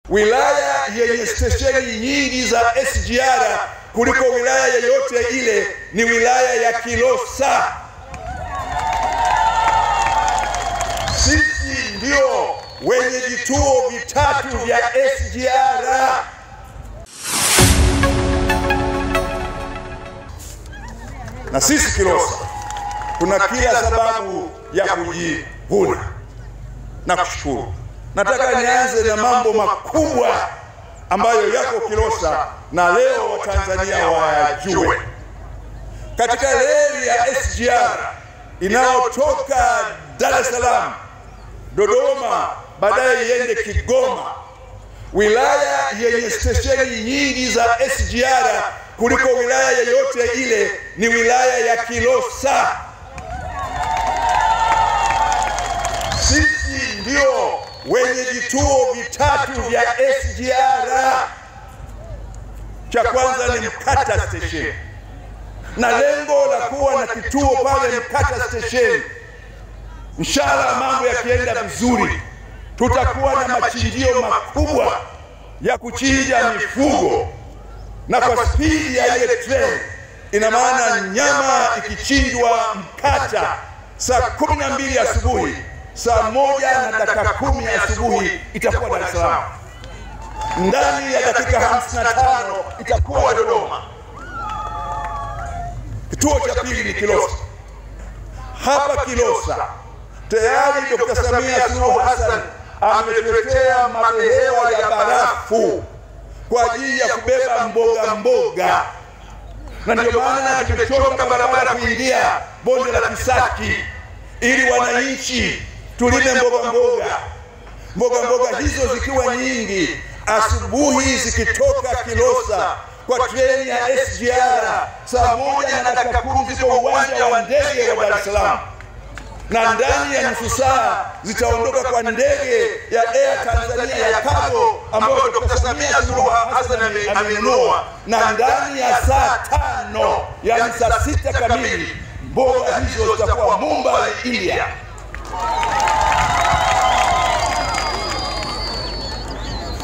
wilaya yenye stesheni nyingi za SGR kuliko wilaya yoyote ile ni wilaya ya Kilosa. Sisi ndio wenye vituo vitatu vya SGR. Na sisi Kilosa tuna kila sababu ya kujivuna na kushukuru. Nataka nianze na mambo makubwa ambayo yako Kilosa na leo Watanzania wayajue. Katika reli ya SGR inayotoka Dar es Salaam, Dodoma, baadaye iende Kigoma, wilaya yenye stesheni nyingi za SGR kuliko wilaya yoyote ile ni wilaya ya Kilosa. Sisi ndio wenye vituo vitatu vya SGR. Cha kwanza ni Mkata Station, na lengo la kuwa na kituo pale Mkata Station, inshallah mambo yakienda vizuri, tutakuwa na machinjio makubwa ya kuchinja mifugo, na kwa spidi ya ile train, ina maana nyama ikichinjwa Mkata saa 12 asubuhi, saa 1:10 asubuhi itakuwa Dar es Salaam, ndani ya dakika 55 itakuwa Dodoma. Kituo cha pili ni Kilosa. Hapa Kilosa tayari Dr. Samia Suluhu Hassan ametuletea mabehewa ya barafu kwa ajili ya kubeba mboga, na ndio maana tumechonga barabara kuingia bonde la Kisaki ili wananchi tulime mboga hizo zikiwa nyingi. Asubuhi zikitoka Kilosa kwa treni ya SGR saa 1:10 ziko uwanja wa ndege wa Dar es Salaam, na ndani ya nusu saa zitaondoka kwa ndege ya Air Tanzania ya cargo ambayo Dr. Samia Suluhu Hassan amenunua, na ndani ya saa 5, yani saa 6 kamili, mboga hizo zitakuwa Mumbai, India.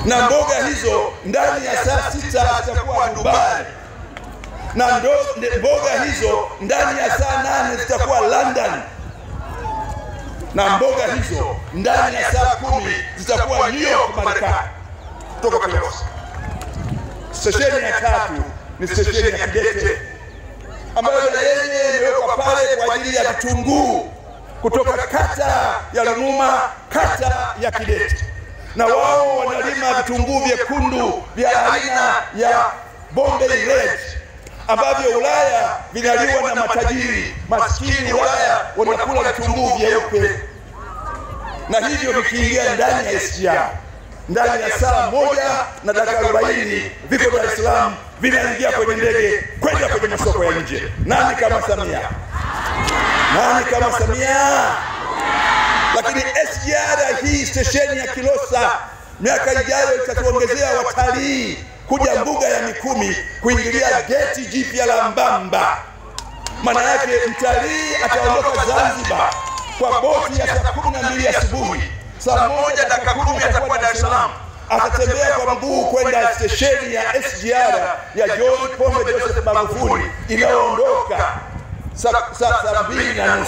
Na mboga hizo ndani ya saa 6 zitakuwa Dubai, na mboga hizo ndani ya saa 8 zitakuwa London, na mboga hizo ndani ya saa 10 zitakuwa New York, Marekani, kutoka Kilosa. Stesheni ya tatu ni stesheni ya Kidete, ambayo yenyewe imewekwa pale kwa ajili ya vitunguu kutoka kata ya Lumuma, kata ya Kidete, na wao wanalima vitunguu vyekundu vya aina ya Bombay Red ambavyo Ulaya vinaliwa na matajiri. Maskini Ulaya wanakula vitunguu vyeupe, na hivyo vikiingia ndani ya SGR ndani ya saa 1:40 viko Dar es Salaam, vinaingia kwenye ndege kwenda kwenye masoko ya nje. Nani kama Samia? Nani kama Samia? Lakini SGR hii stesheni ya Kilosa miaka ijayo itatuongezea watalii kuja mbuga ya Mikumi kuingilia geti jipya la Mbamba. Maana yake mtalii ataondoka Zanzibar kwa boti ya saa 12 asubuhi, saa 1:10 atakuwa Dar es Salaam, atatembea kwa mguu kwenda stesheni ya SGR ya John Pombe Joseph Magufuli inayoondoka saa 2:30,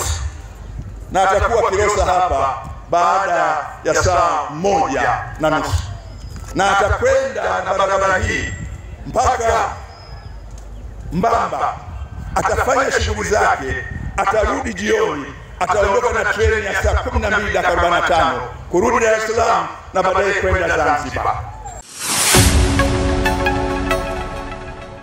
na atakuwa Kilosa hapa baada ya saa 1:30, na atakwenda na barabara hii mpaka Mbamba, atafanya shughuli zake, atarudi jioni, ataondoka na treni ya saa 12:45 kurudi Dar es Salaam na baadaye kwenda Zanzibar.